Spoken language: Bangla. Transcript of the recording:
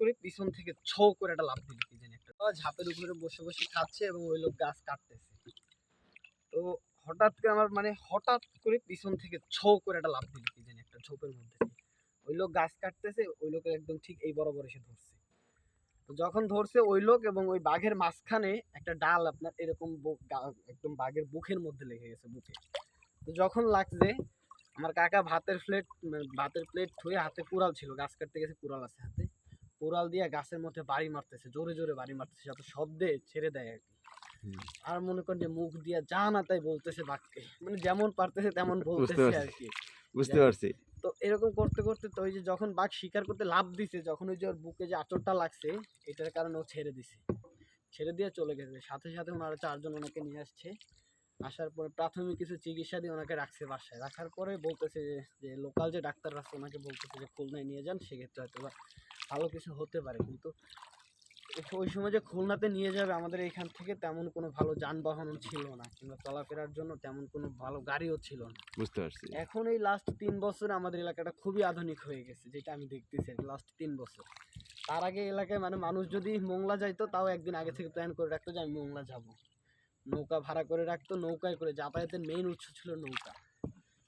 করে পিছন থেকে ছৌ করে একটা লাফ দিল কি জানি একটা ঝাপের উপরে বসে বসে খাচ্ছে এবং ওই লোক গাছ কাটতেছে। তো হঠাৎ করে আমার মানে হঠাৎ করে পিছন থেকে ছৌ করে একটা লাফ দিল কি জানি একটা ঝোপের মধ্যে দিয়ে। ওই লোক গাছ কাটতেছে, ওই লোকের একদম ঠিক এই বরাবর এসে ধরছে। তো যখন ধরছে ওই লোক এবং ওই বাঘের মাঝখানে একটা ডাল আপনার এরকম একদম বাঘের বুকের মধ্যে লেগে গেছে বুকে। তো যখন লাগছে আমার কাকা ভাতের প্লেট ধুয়ে হাতে কুড়াল ছিল, গাছ কাটতে গেছে কুড়াল আছে হাতে, কুড়াল দিয়ে গাছের মধ্যে বাড়ি মারতেছে, জোরে জোরে বাড়ি মারতেছে যাতে শব্দে ছেড়ে দেয় আর কি। আর মনে করেন যে মুখ দিয়ে যা না তাই বলতেছে বাঘকে, মানে যেমন পারতেছে তেমন বলতেছে আর কি। বুঝতে পারছি। তো এরকম করতে করতে তো ওই যে যখন বাঘ শিকার করতে লাফ দিছে, যখন ওই যে ওর বুকে যে আঁচড়টা লাগছে এটার কারণে ও ছেড়ে দিছে, ছেড়ে দিয়ে চলে গেছে। সাথে সাথে ওনারা চারজন ওনাকে নিয়ে আসছে, আসার পরে প্রাথমিক কিছু চিকিৎসা দিয়ে ওনাকে রাখছে বাসায়। রাখার পরে বলতেছে যে লোকাল যে ডাক্তার আছে ওনাকে বলতেছে যে খুলনায় নিয়ে যান, সেক্ষেত্রে হয়তো বা ভালো কিছু হতে পারে। কিন্তু ওই সময় যে খুলনাতে নিয়ে যাবে আমাদের এখান থেকে তেমন কোনো ভালো যানবাহন ছিল না, কিংবা চলাফেরার জন্য তেমন কোনো ভালো গাড়িও ছিল না। বুঝতে পারছি। এখন এই লাস্ট 3 বছরে আমাদের এলাকাটা খুবই আধুনিক হয়ে গেছে, যেটা আমি দেখতেছি লাস্ট 3 বছর। তার আগে এলাকায় মানে মানুষ যদি মোংলা যাইতো তাও একদিন আগে থেকে প্ল্যান করে রাখতো যে আমি মোংলা যাব, নৌকা ভাড়া করে রাখতো, নৌকায় করে যাতায়াতের মেইন উৎস ছিল নৌকা।